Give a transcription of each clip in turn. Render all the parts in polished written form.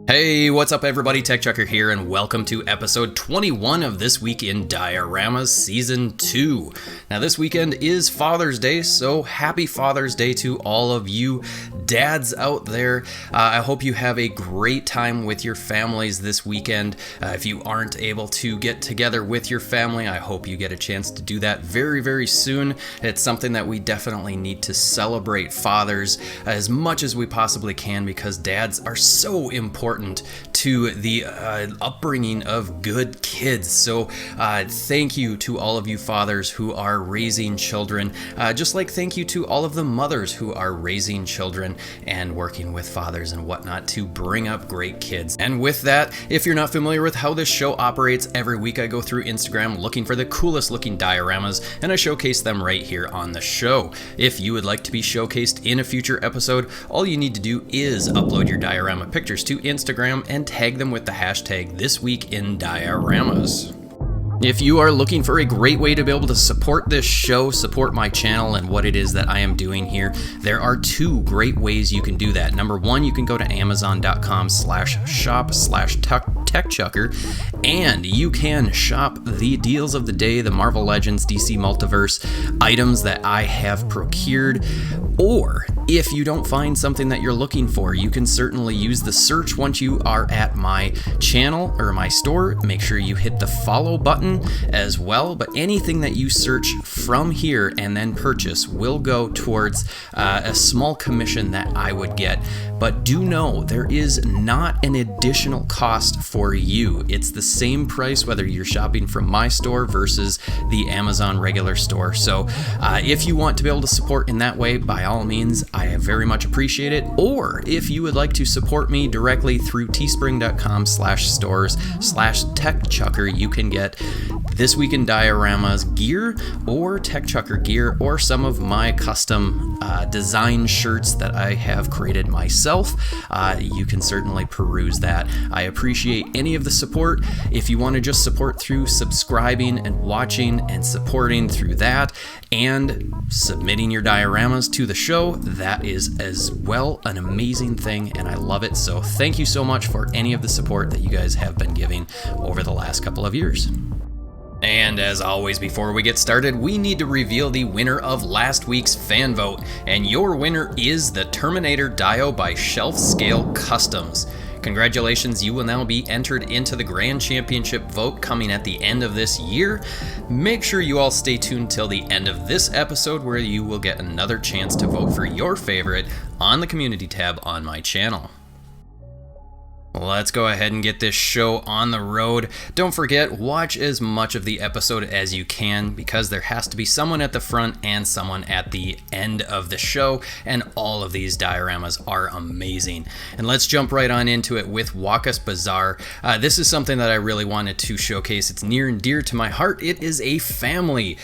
Hey, what's up everybody, TechChucker here, and welcome to episode 21 of This Week in Dioramas Season 2. Now this weekend is Father's Day, so happy Father's Day to all of you dads out there. I hope you have a great time with your families this weekend. If you aren't able to get together with your family, I hope you get a chance to do that very, very soon. It's something that we definitely need to celebrate fathers as much as we possibly can, because dads are so important to the upbringing of good kids. So thank you to all of you fathers who are raising children, just like thank you to all of the mothers who are raising children and working with fathers and whatnot to bring up great kids. And with that, if you're not familiar with how this show operates, every week I go through Instagram looking for the coolest looking dioramas and I showcase them right here on the show. If you would like to be showcased in a future episode, all you need to do is upload your diorama pictures to Instagram and tag them with the hashtag Thisweekindioramas. If you are looking for a great way to be able to support this show, support my channel and what it is that I am doing here, there are two great ways you can do that. Number one, you can go to amazon.com/shop/TechChucker and you can shop the deals of the day, the Marvel Legends, DC Multiverse items that I have procured. Or if you don't find something that you're looking for, you can certainly use the search once you are at my channel or my store. Make sure you hit the follow button as well, but anything that you search from here and then purchase will go towards a small commission that I would get. But do know there is not an additional cost for you. It's the same price whether you're shopping from my store versus the Amazon regular store. So if you want to be able to support in that way, by all means, I very much appreciate it. Or if you would like to support me directly through teespring.com/stores/TechChucker, you can get This Week in Dioramas gear or TechChucker gear or some of my custom design shirts that I have created myself. You can certainly peruse that. I appreciate any of the support. If you want to just support through subscribing and watching and supporting through that and submitting your dioramas to the show, that is as well an amazing thing and I love it. So thank you so much for any of the support that you guys have been giving over the last couple of years. And as always, before we get started, we need to reveal the winner of last week's fan vote. And your winner is the Terminator Dio by Shelf Scale Customs. Congratulations, you will now be entered into the Grand Championship vote coming at the end of this year. Make sure you all stay tuned till the end of this episode where you will get another chance to vote for your favorite on the community tab on my channel. Let's go ahead and get this show on the road. Don't forget, watch as much of the episode as you can because there has to be someone at the front and someone at the end of the show, and all of these dioramas are amazing. And let's jump right on into it with Waqas Bazaar. This is something that I really wanted to showcase. It's near and dear to my heart. It is a family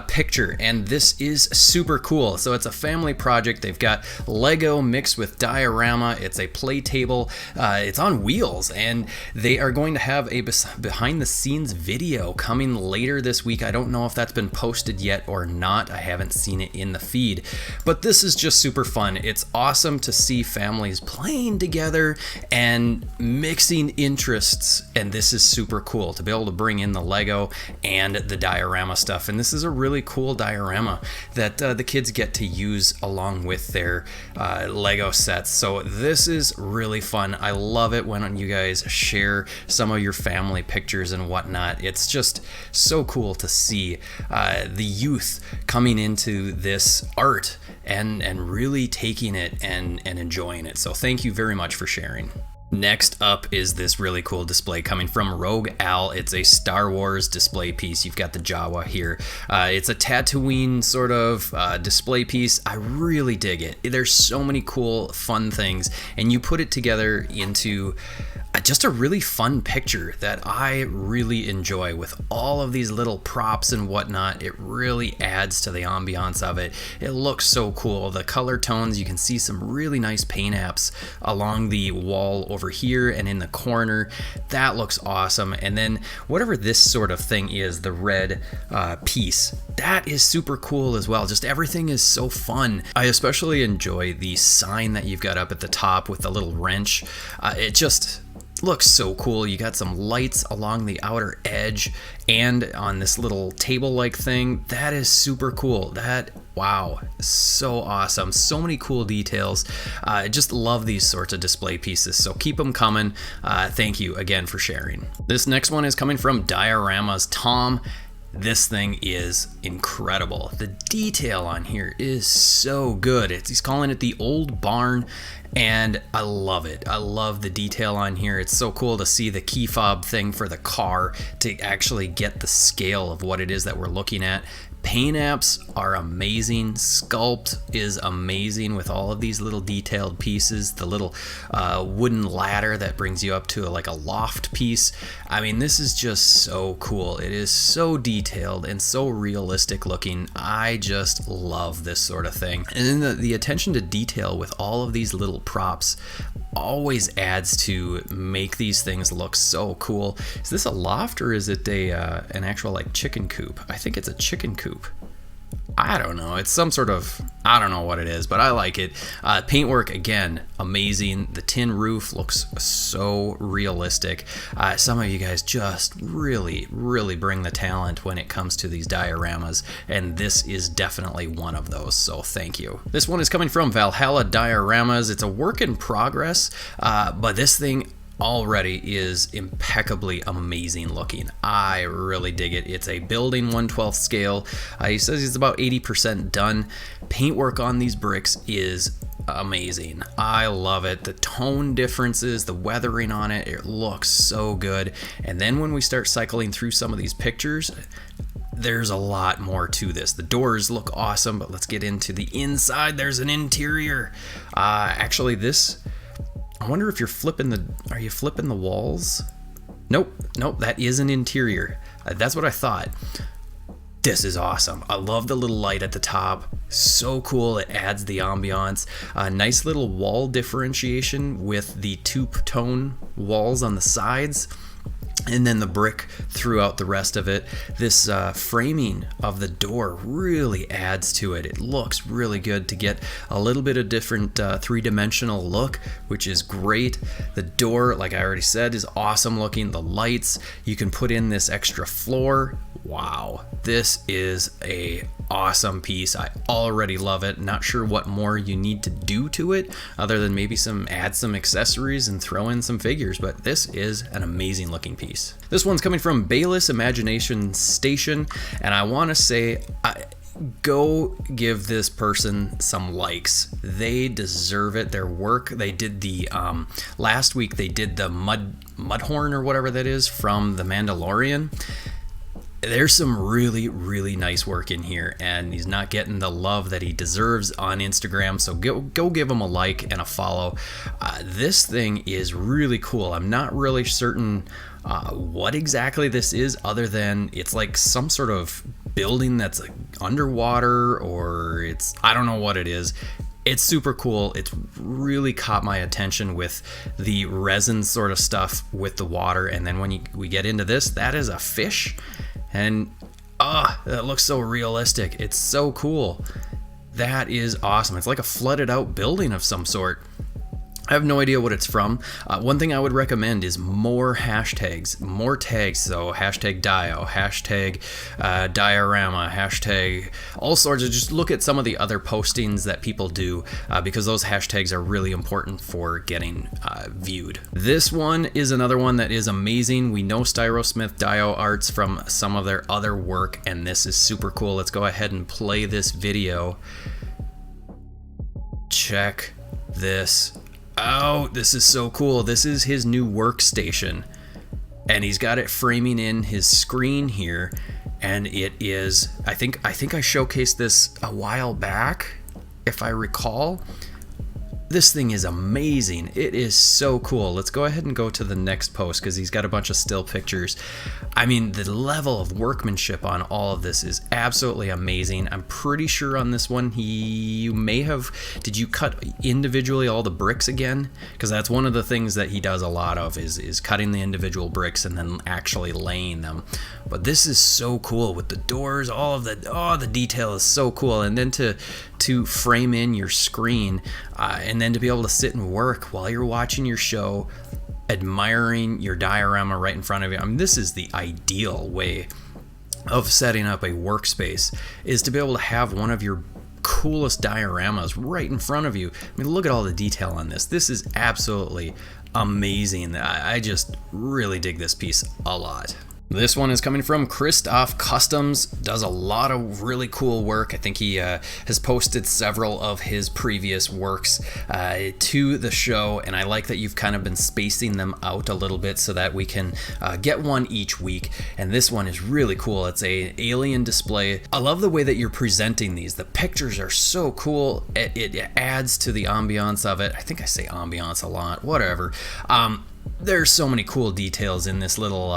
picture, and this is super cool. So it's a family project. They've got Lego mixed with diorama. It's a play table. It's on wheels, and they are going to have a behind the scenes video coming later this week. I don't know if that's been posted yet or not. I haven't seen it in the feed, but this is just super fun. It's awesome to see families playing together and mixing interests, and this is super cool to be able to bring in the Lego and the diorama stuff. And this is a really cool diorama that the kids get to use along with their Lego sets. So this is really fun. I love it when you guys share some of your family pictures and whatnot. It's just so cool to see the youth coming into this art and really taking it and enjoying it. So thank you very much for sharing. Next up is this really cool display coming from Rogue Al. It's a Star Wars display piece. You've got the Jawa here. It's a Tatooine sort of display piece. I really dig it. There's so many cool, fun things, and you put it together into just a really fun picture that I really enjoy with all of these little props and whatnot. It really adds to the ambiance of it. It looks so cool. The color tones, you can see some really nice paint apps along the wall over here and in the corner. That looks awesome. And then whatever this sort of thing is, the red piece, that is super cool as well. Just everything is so fun. I especially enjoy the sign that you've got up at the top with the little wrench. It just looks so cool. You got some lights along the outer edge and on this little table-like thing. That is super cool. Wow, so awesome. So many cool details. I just love these sorts of display pieces, so keep them coming. Thank you again for sharing. This next one is coming from Dioramas. Tom, this thing is incredible. The detail on here is so good. He's calling it the old barn, and I love it. I love the detail on here. It's so cool to see the key fob thing for the car to actually get the scale of what it is that we're looking at. Paint apps are amazing. Sculpt is amazing with all of these little detailed pieces. The little wooden ladder that brings you up to like a loft piece. I mean, this is just so cool. It is so detailed and so realistic looking. I just love this sort of thing. And then the attention to detail with all of these little props always adds to make these things look so cool. Is this a loft or is it an actual like chicken coop? I think it's a chicken coop. I don't know. It's some sort of, I don't know what it is, but I like it. Paintwork, again, amazing. The tin roof looks so realistic. Some of you guys just really, really bring the talent when it comes to these dioramas, and this is definitely one of those, so thank you. This one is coming from Valhalla Dioramas. It's a work in progress, but this thing already is impeccably amazing looking. I really dig it. It's a building 1/12 scale. He says he's about 80% done. Paintwork on these bricks is amazing. I love it. The tone differences, the weathering on it, it looks so good. And then when we start cycling through some of these pictures, there's a lot more to this. The doors look awesome, but let's get into the inside. There's an interior. Actually, this, I wonder if you're flipping are you flipping the walls? Nope, that is an interior. That's what I thought. This is awesome. I love the little light at the top. So cool, it adds the ambiance. Nice little wall differentiation with the two-tone walls on the sides. And then the brick throughout the rest of it. This framing of the door really adds to it. It looks really good to get a little bit of different three-dimensional look, which is great. The door, like I already said, is awesome looking. The lights, you can put in this extra floor. Wow, this is a awesome piece. I already love it. Not sure what more you need to do to it other than maybe add some accessories and throw in some figures, but this is an amazing looking piece. This one's coming from Bayless Imagination Station, and I want to say, go give this person some likes. They deserve it. Their work, they did the last week they did the mudhorn or whatever that is from The Mandalorian. There's some really, really nice work in here, and he's not getting the love that he deserves on Instagram, so go give him a like and a follow. This thing is really cool. I'm not really certain what exactly this is, other than it's like some sort of building that's like underwater, or I don't know what it is. It's super cool. It's really caught my attention with the resin sort of stuff with the water, and then when we get into this, that is a fish. And that looks so realistic. It's so cool. That is awesome. It's like a flooded out building of some sort. I have no idea what it's from. One thing I would recommend is more hashtags, more tags. So hashtag Dio, hashtag Diorama, hashtag all sorts of, just look at some of the other postings that people do because those hashtags are really important for getting viewed. This one is another one that is amazing. We know Styrosmith Dio Arts from some of their other work, and this is super cool. Let's go ahead and play this video. Check this out. This is so cool. This is his new workstation, and he's got it framing in his screen here, and it is, I think I showcased this a while back, if I recall. This thing is amazing. It is so cool. Let's go ahead and go to the next post because he's got a bunch of still pictures. I mean, the level of workmanship on all of this is absolutely amazing. I'm pretty sure on this one, you may have, did you cut individually all the bricks again? Because that's one of the things that he does a lot of is cutting the individual bricks and then actually laying them. But this is so cool with the doors, all of the detail is so cool. And then to frame in your screen and then to be able to sit and work while you're watching your show, admiring your diorama right in front of you. I mean, this is the ideal way of setting up a workspace, is to be able to have one of your coolest dioramas right in front of you. I mean, look at all the detail on this. This is absolutely amazing. I just really dig this piece a lot. This one is coming from Krakens Customs, does a lot of really cool work. I think he has posted several of his previous works to the show, and I like that you've kind of been spacing them out a little bit so that we can get one each week. And this one is really cool. It's a alien display. I love the way that you're presenting these. The pictures are so cool. It adds to the ambiance of it. I think I say ambiance a lot, whatever. There's so many cool details in this little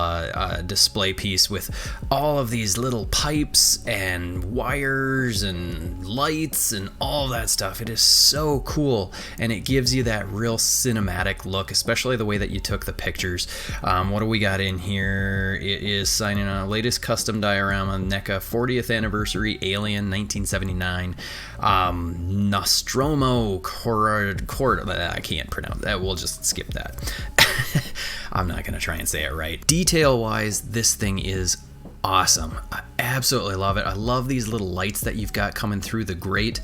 display piece with all of these little pipes and wires and lights and all that stuff. It is so cool, and it gives you that real cinematic look, especially the way that you took the pictures. What do we got in here? It is signing on a latest custom diorama, NECA 40th anniversary, Alien 1979, Nostromo I can't pronounce that. We'll just skip that. I'm not going to try and say it right. Detail-wise, this thing is awesome. I absolutely love it. I love these little lights that you've got coming through the grate.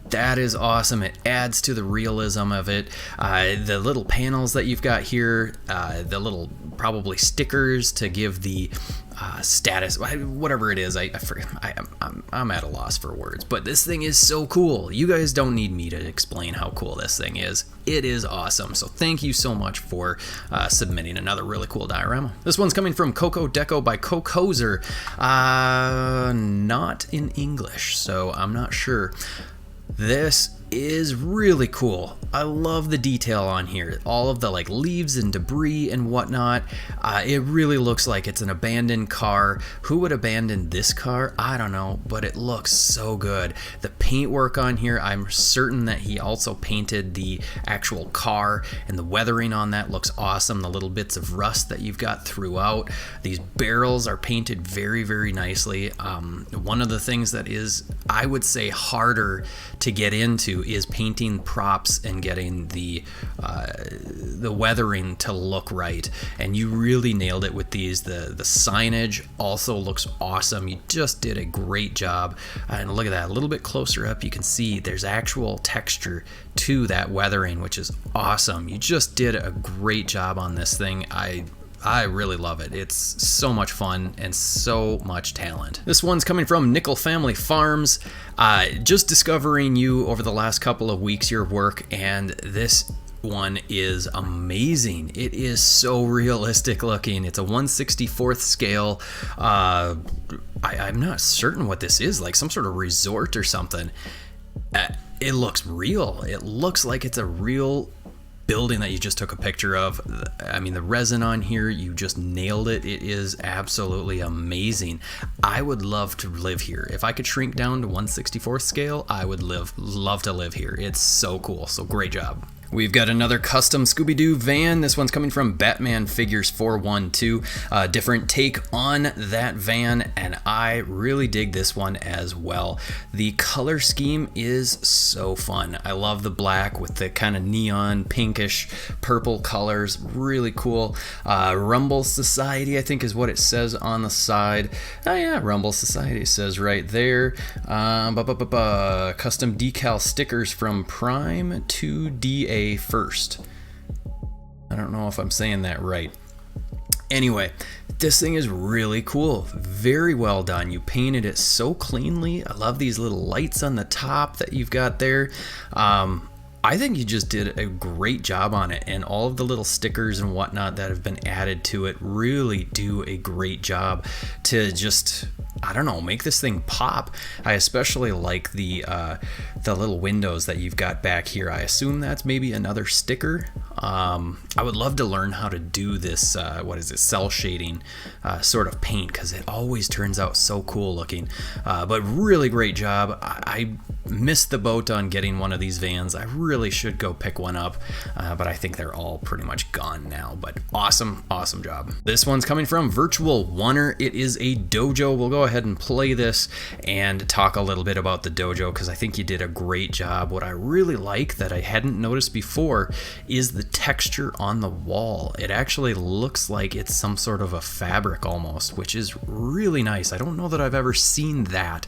That is awesome. It adds to the realism of it. The little panels that you've got here, the little probably stickers to give the status, whatever it is. I forget. I'm at a loss for words, but this thing is so cool. You guys don't need me to explain how cool this thing is. It is awesome. So thank you so much for submitting another really cool diorama. This one's coming from Coco Deco by Cocozer. Not in English, so I'm not sure. This is really cool. I love the detail on here. All of the like leaves and debris and whatnot. It really looks like it's an abandoned car. Who would abandon this car? I don't know, but it looks so good. The paintwork on here, I'm certain that he also painted the actual car, and the weathering on that looks awesome. The little bits of rust that you've got throughout. These barrels are painted very, very nicely. One of the things that is, I would say, harder to get into is painting props and getting the weathering to look right, and you really nailed it with these. The signage also looks awesome. You just did a great job, and look at that, a little bit closer up you can see there's actual texture to that weathering, which is awesome. You just did a great job on this thing. I really love it. It's so much fun and so much talent. This one's coming from Nickel Family Farms. Just discovering you over the last couple of weeks, your work, and this one is amazing. It is so realistic looking. It's a 1/64th scale. I'm not certain what this is, like some sort of resort or something. It looks real. It looks like it's a real building that you just took a picture of. I mean, the resin on here, you just nailed it. It is absolutely amazing. I would love to live here. If I could shrink down to 1/64th scale, I would love to live here. It's so cool. So great job. We've got another custom ScoobyDoo van. This one's coming from Batman Figures 412. Different take on that van, and I really dig this one as well. The color scheme is so fun. I love the black with the kind of neon pinkish purple colors. Really cool. Rumble Society, I think, is what it says on the side. Oh yeah, Rumble Society says right there. Custom decal stickers from Prime to DA First. I don't know if I'm saying that right. Anyway, this thing is really cool. Very well done. You painted it so cleanly. I love these little lights on the top that you've got there. I think you just did a great job on it, and all of the little stickers and whatnot that have been added to it really do a great job to just I don't know, make this thing pop. I especially like the little windows that you've got back here. I assume that's maybe another sticker. I would love to learn how to do this, cell shading sort of paint, because it always turns out so cool looking. But really great job. I missed the boat on getting one of these vans. I really should go pick one up, but I think they're all pretty much gone now. But awesome job. This one's coming from Virtual Oneer. It is a dojo. We'll go ahead and play this and talk a little bit about the dojo, because I think you did a great job. What I really like that I hadn't noticed before is the texture on the wall. It actually looks like it's some sort of a fabric almost, which is really nice. I don't know that I've ever seen that,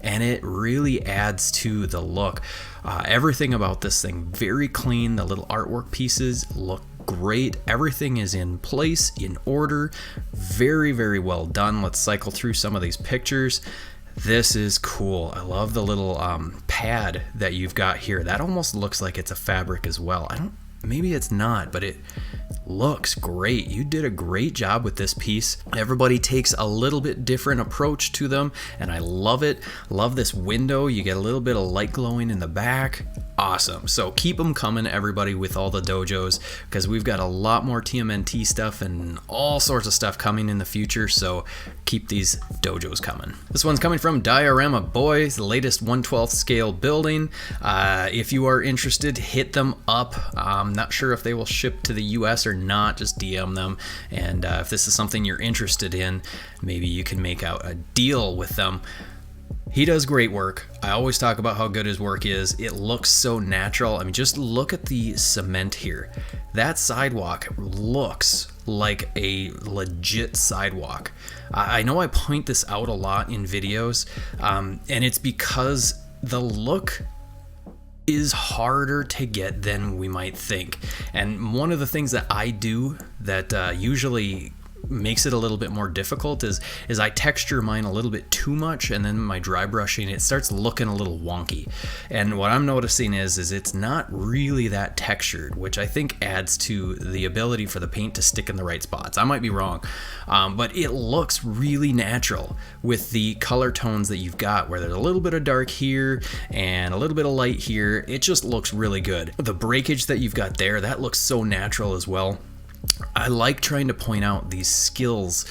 and it really adds to the look. Everything about this thing, very clean. The little artwork pieces look great. Everything is in place, in order. Very well done. Let's cycle through some of these pictures. This is cool. I love the little pad that you've got here. That almost looks like it's a fabric as well. Maybe it's not, but it looks great. You did a great job with this piece. Everybody takes a little bit different approach to them, and I love it. Love this window. You get a little bit of light glowing in the back. Awesome. So keep them coming, everybody, with all the dojos, because we've got a lot more TMNT stuff and all sorts of stuff coming in the future, so keep these dojos coming. This one's coming from Diorama Boys, the latest 1/12 scale building. If you are interested, hit them up. I'm not sure if they will ship to the US or not. Just DM them, and if this is something you're interested in, maybe you can make out a deal with them. He does great work. I always talk about how good his work is. It looks so natural. I mean, just look at the cement here. That sidewalk looks like a legit sidewalk. I know I point this out a lot in videos, and it's because the look is harder to get than we might think. And one of the things that I do that usually makes it a little bit more difficult is I texture mine a little bit too much, and then my dry brushing, it starts looking a little wonky. And what I'm noticing is it's not really that textured, which I think adds to the ability for the paint to stick in the right spots. I might be wrong, but it looks really natural with the color tones that you've got, where there's a little bit of dark here and a little bit of light here. It just looks really good. The breakage that you've got there, that looks so natural as well. I like trying to point out these skills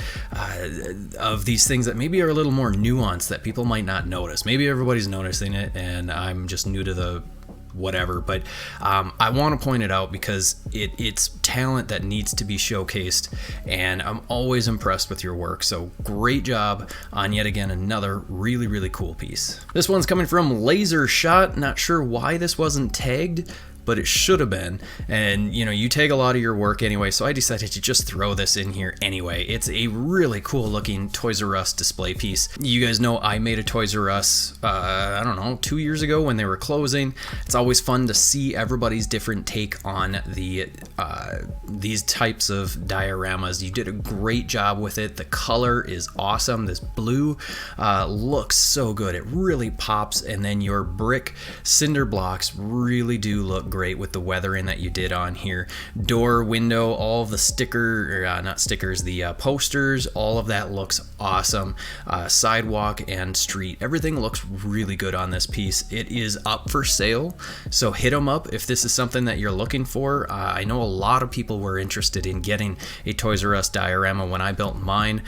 of these things that maybe are a little more nuanced that people might not notice. Maybe everybody's noticing it and I'm just new to the whatever, but I want to point it out because it's talent that needs to be showcased, and I'm always impressed with your work. So great job on yet again another really cool piece. This one's coming from Lasershot. Not sure why this wasn't tagged, but it should have been. And you know, you tag a lot of your work anyway, so I decided to just throw this in here anyway. It's a really cool looking Toys R Us display piece. You guys know I made a Toys R Us, I don't know, 2 years ago when they were closing. It's always fun to see everybody's different take on these types of dioramas. You did a great job with it. The color is awesome. This blue looks so good. It really pops, and then your brick cinder blocks really do look great with the weathering that you did on here. Door, window, all of the not stickers, the posters, all of that looks awesome. Sidewalk and street, everything looks really good on this piece. It is up for sale, so hit them up if this is something that you're looking for. I know a lot of people were interested in getting a Toys R Us diorama when I built mine,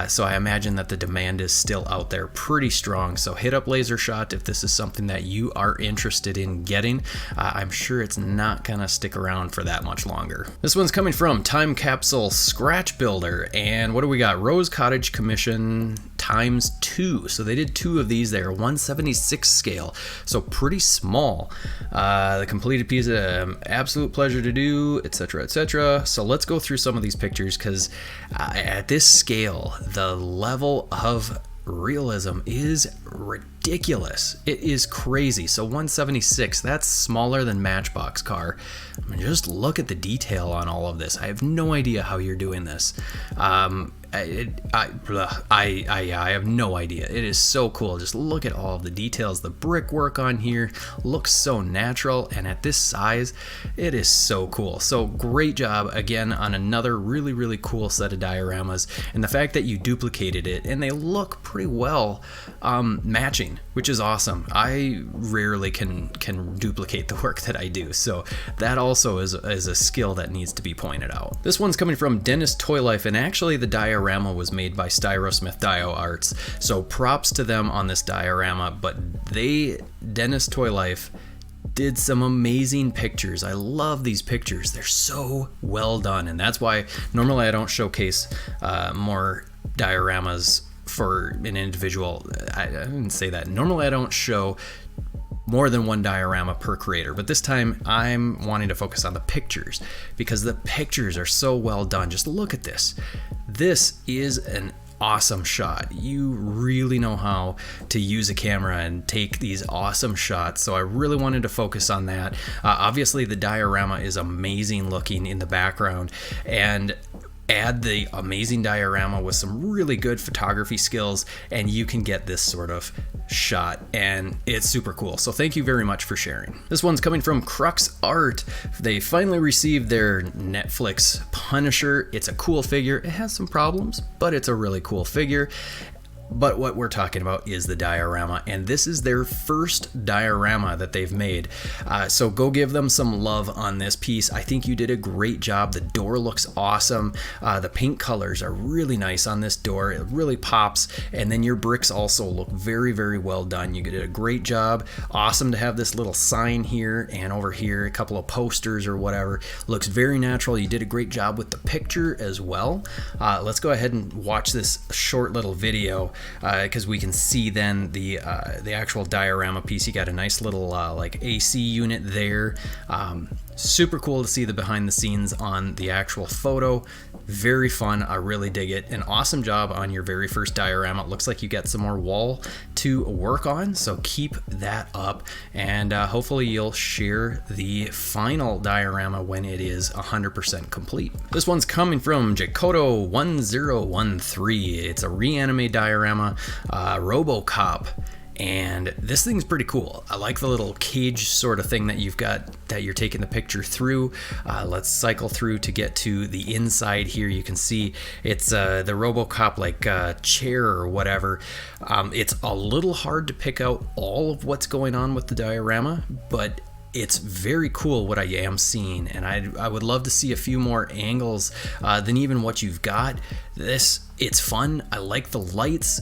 so I imagine that the demand is still out there pretty strong. So hit up Lasershot if this is something that you are interested in getting. I'm sure it's not gonna stick around for that much longer. This one's coming from Time Capsule Scratch Builder, and what do we got? Rose Cottage Commission ×2. So they did 2 of these. They are 1/76 scale, so pretty small. The completed piece, absolute pleasure to do, etc, etc. So let's go through some of these pictures, because at this scale, the level of realism is ridiculous. It is crazy. So 1/76, that's smaller than Matchbox car. I mean, just look at the detail on all of this. I have no idea how you're doing this. I have no idea. It is so cool. Just look at all of the details. The brickwork on here looks so natural, and at this size, it is so cool. So great job again on another really cool set of dioramas, and the fact that you duplicated it and they look pretty well matching, which is awesome. I rarely can duplicate the work that I do, so that also is a skill that needs to be pointed out. This one's coming from Dennis Toy Life, and actually the diorama was made by Styrosmith Dio Arts, so props to them on this diorama. But Dennis Toy Life did some amazing pictures. I love these pictures. They're so well done, and that's why normally I don't showcase more dioramas for an individual. I didn't say that. Normally I don't show more than one diorama per creator, but this time I'm wanting to focus on the pictures because the pictures are so well done. Just look at this. This is an awesome shot. You really know how to use a camera and take these awesome shots, so I really wanted to focus on that. Obviously the diorama is amazing looking in the background, and add the amazing diorama with some really good photography skills and you can get this sort of shot, and it's super cool. So thank you very much for sharing. This one's coming from cruxart. They finally received their Netflix Punisher. It's a cool figure. It has some problems, but it's a really cool figure. But what we're talking about is the diorama, and this is their first diorama that they've made. So go give them some love on this piece. I think you did a great job. The door looks awesome. The paint colors are really nice on this door. It really pops. And then your bricks also look very well done. You did a great job. Awesome to have this little sign here and over here, a couple of posters or whatever. Looks very natural. You did a great job with the picture as well. Let's go ahead and watch this short little video, because we can see then the actual diorama piece. You got a nice little like AC unit there. Super cool to see the behind the scenes on the actual photo. Very fun. I really dig it. An awesome job on your very first diorama. It looks like you got some more wall to work on, so keep that up, and hopefully you'll share the final diorama when it is 100% complete. This one's coming from Coto 1013. It's a reanimate diorama, RoboCop. And this thing's pretty cool. I like the little cage sort of thing that you've got that you're taking the picture through. Let's cycle through to get to the inside here. You can see it's the RoboCop like chair or whatever. It's a little hard to pick out all of what's going on with the diorama, but it's very cool what I am seeing, and I would love to see a few more angles than even what you've got. It's fun. I like the lights.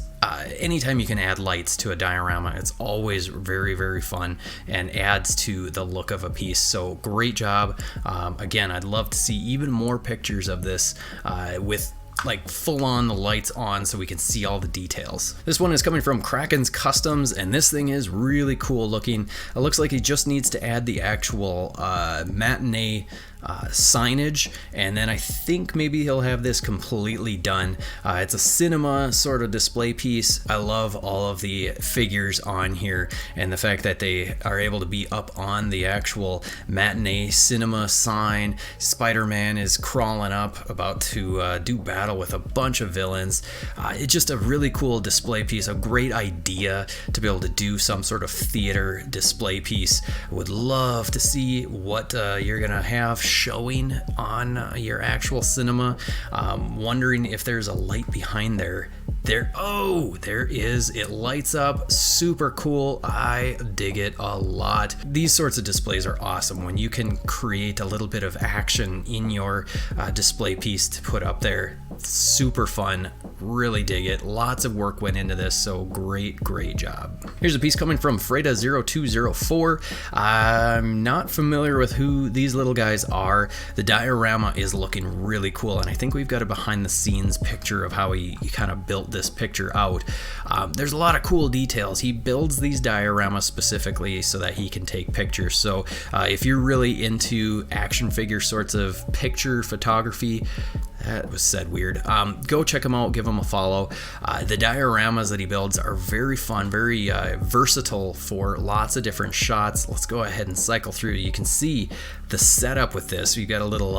Anytime you can add lights to a diorama, it's always very fun and adds to the look of a piece. So great job. Again, I'd love to see even more pictures of this with like full on the lights on so we can see all the details. This one is coming from Krakens Customs, and this thing is really cool looking. It looks like he just needs to add the actual matinee signage, and then I think maybe he'll have this completely done. It's a cinema sort of display piece. I love all of the figures on here and the fact that they are able to be up on the actual matinee cinema sign. Spider-Man is crawling up about to do battle with a bunch of villains. It's just a really cool display piece, a great idea to be able to do some sort of theater display piece. I would love to see what you're gonna have showing on your actual cinema. Wondering if there's a light behind there. Oh, there is. It lights up. Super cool. I dig it a lot. These sorts of displays are awesome when you can create a little bit of action in your display piece to put up there. Super fun. Really dig it. Lots of work went into this, so great job. Here's a piece coming from Freda0204. I'm not familiar with who these little guys are. The diorama is looking really cool, and I think we've got a behind the scenes picture of how he kind of built this picture out. There's a lot of cool details. He builds these dioramas specifically so that he can take pictures. So if you're really into action figure sorts of picture photography, That was said weird. Go check him out, give him a follow. The dioramas that he builds are very fun, very versatile for lots of different shots. Let's go ahead and cycle through. You can see the setup with this. You got a little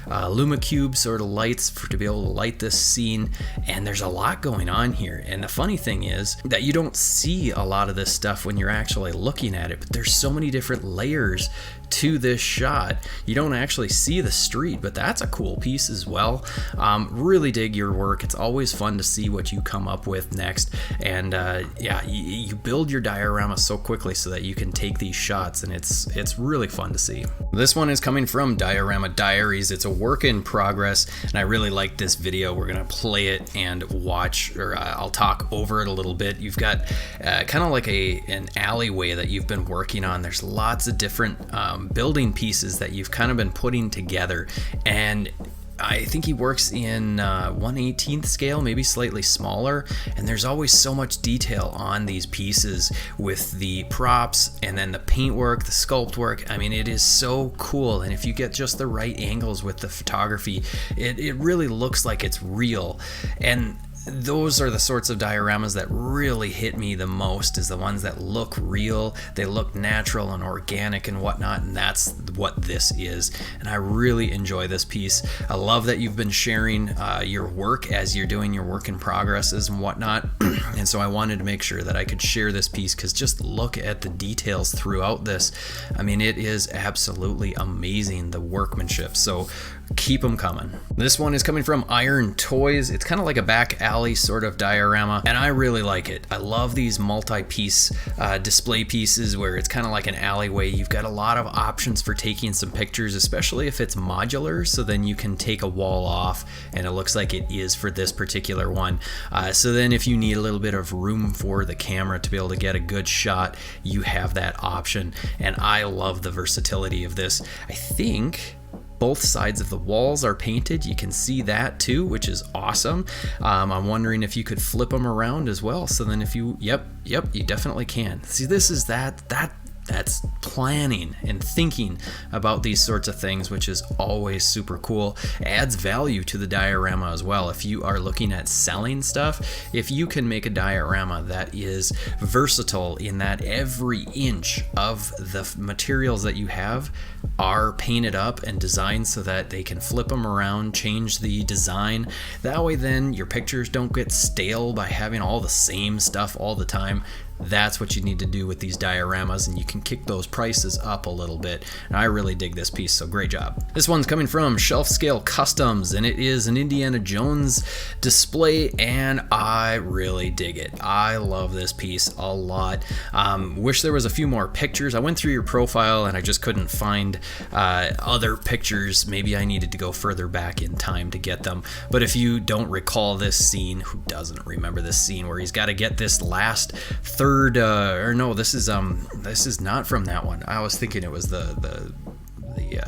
LumaCube sort of lights to be able to light this scene, and there's a lot going on here. And the funny thing is that you don't see a lot of this stuff when you're actually looking at it, but there's so many different layers to this shot. You don't actually see the street, but that's a cool piece as well. Really dig your work. It's always fun to see what you come up with next. And yeah, you build your diorama so quickly so that you can take these shots, and it's really fun to see. This one is coming from Diorama Diaries. It's a work in progress, and I really like this video. We're gonna play it and watch, or I'll talk over it a little bit. You've got kind of like an alleyway that you've been working on. There's lots of different building pieces that you've kind of been putting together, and I think he works in 1/18th scale, maybe slightly smaller, and there's always so much detail on these pieces with the props and then the paintwork, the sculpt work. I mean, it is so cool, and if you get just the right angles with the photography, it really looks like it's real. And those are the sorts of dioramas that really hit me the most, is the ones that look real, they look natural and organic and whatnot, and that's what this is. And I really enjoy this piece. I love that you've been sharing your work as you're doing your work in progresses and whatnot. And so I wanted to make sure that I could share this piece, because just look at the details throughout this. I mean, it is absolutely amazing, the workmanship. So keep them coming. This one is coming from Iron Toys. It's kind of like a back alley sort of diorama, and I really like it. I love these multi-piece display pieces where it's kind of like an alleyway. You've got a lot of options for taking some pictures, especially if it's modular, so then you can take a wall off and it looks like it is for this particular one. So then if you need a little bit of room for the camera to be able to get a good shot, you have that option, and I love the versatility of this. I think both sides of the walls are painted. You can see that too, which is awesome. I'm wondering if you could flip them around as well. So then if you, yep, you definitely can. See, this is that's planning and thinking about these sorts of things, which is always super cool. Adds value to the diorama as well. If you are looking at selling stuff, if you can make a diorama that is versatile in that every inch of the materials that you have are painted up and designed so that they can flip them around, change the design. That way then your pictures don't get stale by having all the same stuff all the time. That's what you need to do with these dioramas, and you can kick those prices up a little bit. And I really dig this piece, so great job. This one's coming from Shelf Scale Customs, and it is an Indiana Jones display, and I really dig it. I love this piece a lot. Wish there was a few more pictures. I went through your profile and I just couldn't find other pictures. Maybe I needed to go further back in time to get them. But if you don't recall this scene, who doesn't remember this scene where he's got to get this last third, or no, this is not from that one. I was thinking it was the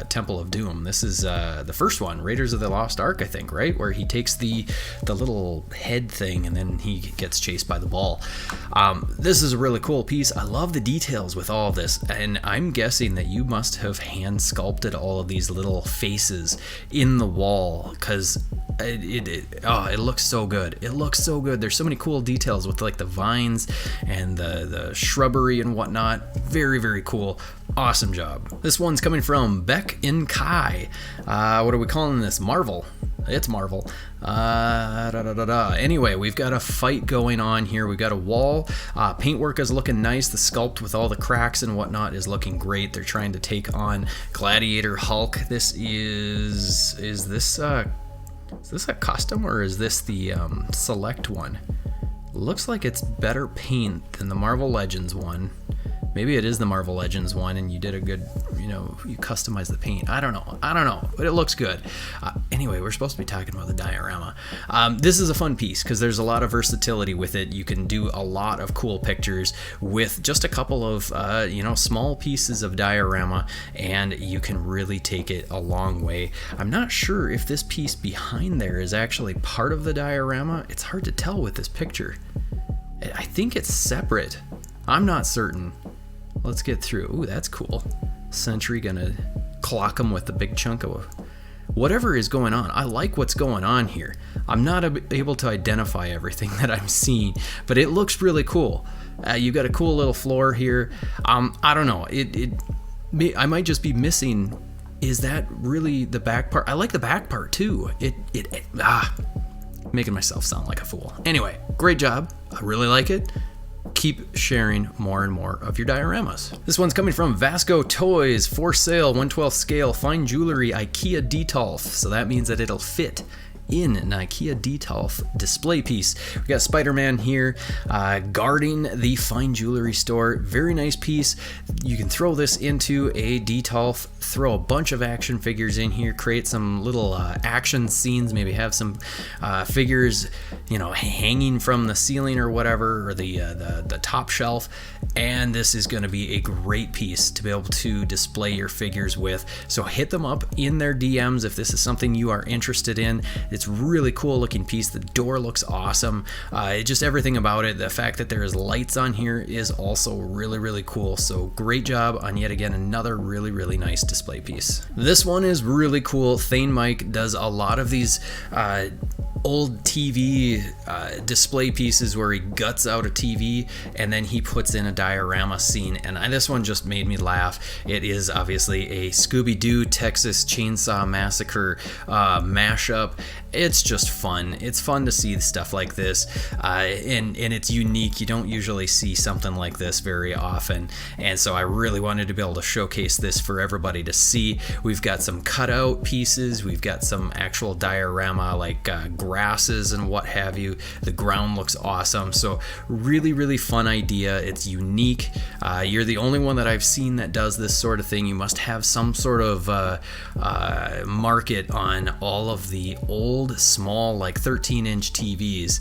Temple of Doom. This is the first one, Raiders of the Lost Ark, I think, right? Where he takes the little head thing and then he gets chased by the ball. This is a really cool piece. I love the details with all of this, and I'm guessing that you must have hand sculpted all of these little faces in the wall, because it looks so good. It looks so good. There's so many cool details with like the vines and the shrubbery and whatnot. Very, very cool. Awesome job. This one's coming from Beck and Kai. What are we calling this? Marvel. It's Marvel. Anyway, we've got a fight going on here. We've got a wall. Paintwork is looking nice. The sculpt with all the cracks and whatnot is looking great. They're trying to take on Gladiator Hulk. This is this a custom, or is this the select one? Looks like it's better paint than the Marvel Legends one. Maybe it is the Marvel Legends one and you did a good, you customized the paint. I don't know, but it looks good. Anyway, we're supposed to be talking about the diorama. This is a fun piece because there's a lot of versatility with it. You can do a lot of cool pictures with just a couple of, small pieces of diorama, and you can really take it a long way. I'm not sure if this piece behind there is actually part of the diorama. It's hard to tell with this picture. I think it's separate. I'm not certain. Let's get through. Ooh, that's cool. Sentry gonna clock him with the big chunk of whatever is going on, I like what's going on here. I'm not able to identify everything that I'm seeing, but it looks really cool. You got a cool little floor here. I don't know. I might just be missing. Is that really the back part? I like the back part too. Making myself sound like a fool. Anyway, great job. I really like it. Keep sharing more and more of your dioramas. This one's coming from Vasco Toys. For sale, 1/12 scale, fine jewelry, IKEA Details. So that means that it'll fit in an IKEA Details display piece. We got Spider-Man here guarding the fine jewelry store. Very nice piece. You can throw this into a Details, throw a bunch of action figures in here, create some little action scenes, maybe have some figures, hanging from the ceiling or whatever, or the top shelf. And this is going to be a great piece to be able to display your figures with. So hit them up in their DMs if this is something you are interested in. It's really cool looking piece. The door looks awesome. Just everything about it. The fact that there is lights on here is also really, really cool. So great job on yet again another really, really nice display piece. This one is really cool. Thane Mike does a lot of these old TV display pieces where he guts out a TV and then he puts in a diorama scene, and this one just made me laugh. It is obviously a ScoobyDoo Texas Chainsaw Massacre mashup. It's just fun. It's fun to see stuff like this, and it's unique. You don't usually see something like this very often, and so I really wanted to be able to showcase this for everybody to see. We've got some cutout pieces. We've got some actual diorama like grasses and what have you. The ground looks awesome. So really, really fun idea. It's unique. You're the only one that I've seen that does this sort of thing. You must have some sort of market on all of the old small like 13-inch TVs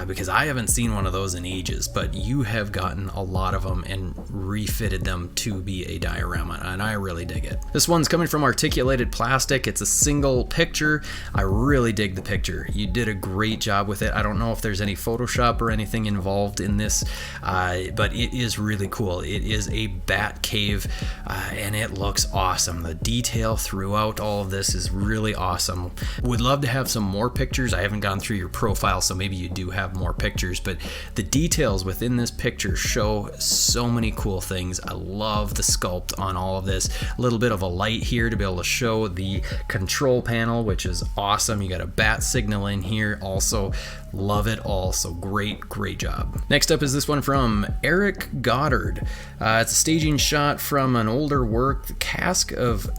because I haven't seen one of those in ages, but you have gotten a lot of them and refitted them to be a diorama, and I really dig it. This one's coming from Articulated Plastic. It's a single picture. I really dig the picture. You did a great job with it. I don't know if there's any Photoshop or anything involved in this, but it is really cool. It is a bat cave and it looks awesome. The detail throughout all of this is really awesome. Would love to have some more pictures. I haven't gone through your profile, so maybe you do have more pictures, but the details within this picture show so many cool things. I love the sculpt on all of this. A little bit of a light here to be able to show the control panel, which is awesome. You got a bat signal in here also. Love it all. So great job. Next up is this one from Eric Goddard. It's a staging shot from an older work, the Cask of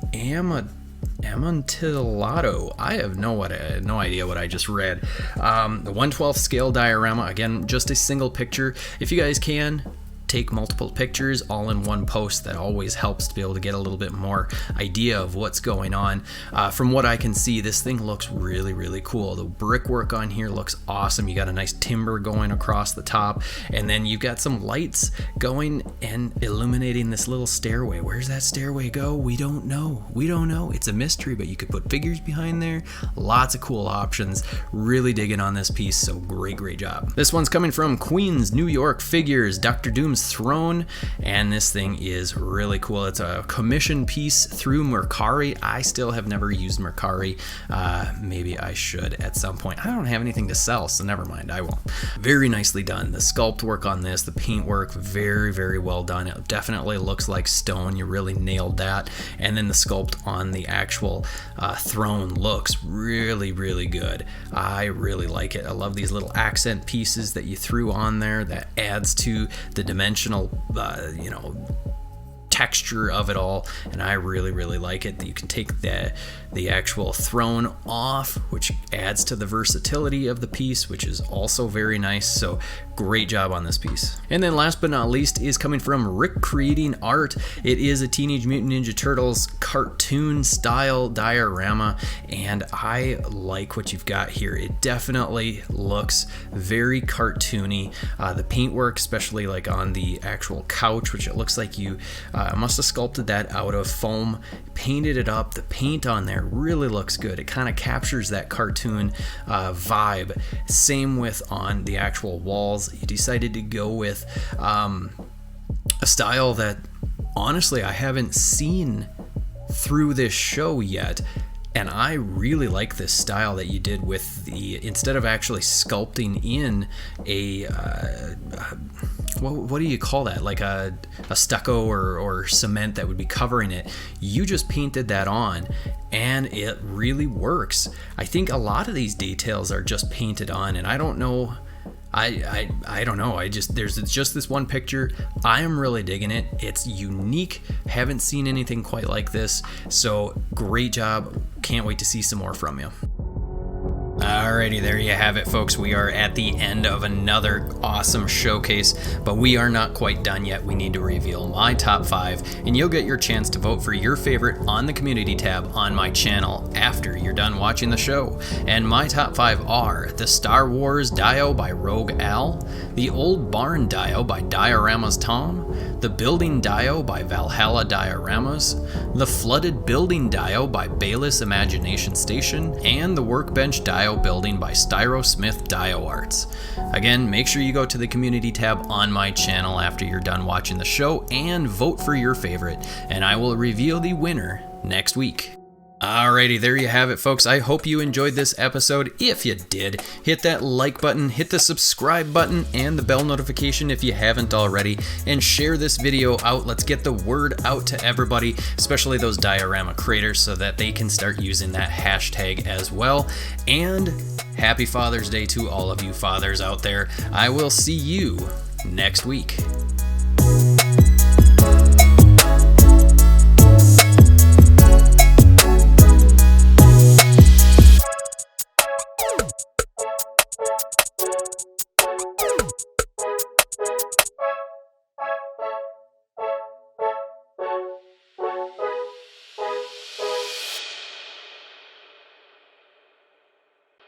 Amontillado. I have no idea what I just read. The 1/12 scale diorama. Again, just a single picture. If you guys can, take multiple pictures all in one post. That always helps to be able to get a little bit more idea of what's going on. From what I can see, this thing looks really, really cool. The brickwork on here looks awesome. You got a nice timber going across the top, and then you've got some lights going and illuminating this little stairway. Where's that stairway go? We don't know. It's a mystery, but you could put figures behind there. Lots of cool options. Really digging on this piece, so great job. This one's coming from Queens, New York Figures, Dr. Doom's Throne, and this thing is really cool. It's a commission piece through Mercari. I still have never used Mercari. Maybe I should at some point. I don't have anything to sell, so never mind, I won't. Very nicely done. The sculpt work on this, the paint work, very well done. It definitely looks like stone. You really nailed that. And then the sculpt on the actual throne looks really good. I really like it. I love these little accent pieces that you threw on there. That adds to the dimensional texture of it all, and I really like it. You can take the actual throne off, which adds to the versatility of the piece, which is also very nice. So great job on this piece. And then last but not least is coming from Rick Creating Art. It is a Teenage Mutant Ninja Turtles cartoon style diorama, and I like what you've got here. It definitely looks very cartoony. The paintwork, especially like on the actual couch, which it looks like you must have sculpted that out of foam, painted it up. The paint on there really looks good. It kind of captures that cartoon vibe. Same with on the actual walls. You decided to go with a style that honestly I haven't seen through this show yet. And I really like this style that you did with the, instead of actually sculpting in a, what do you call that? Like a stucco or cement that would be covering it. You just painted that on and it really works. I think a lot of these details are just painted on, and I don't know. I don't know. There's just this one picture. I am really digging it. It's unique. Haven't seen anything quite like this. So great job. Can't wait to see some more from you. Alrighty, there you have it, folks. We are at the end of another awesome showcase, but we are not quite done yet. We need to reveal my top 5, and you'll get your chance to vote for your favorite on the community tab on my channel after you're done watching the show. And my top 5 are the Star Wars Dio by Rogue Al, the Old Barn Dio by Dioramas Tom, the Building Dio by Valhalla Dioramas, the Flooded Building Dio by Bayless Imagination Station, and the Workbench Dio Building by Styro Smith Dio Arts. Again, make sure you go to the community tab on my channel after you're done watching the show and vote for your favorite, and I will reveal the winner next week. Alrighty, there you have it, folks. I hope you enjoyed this episode. If you did, hit that like button, hit the subscribe button, and the bell notification if you haven't already, and share this video out. Let's get the word out to everybody, especially those diorama creators, so that they can start using that hashtag as well. And happy Father's Day to all of you fathers out there. I will see you next week.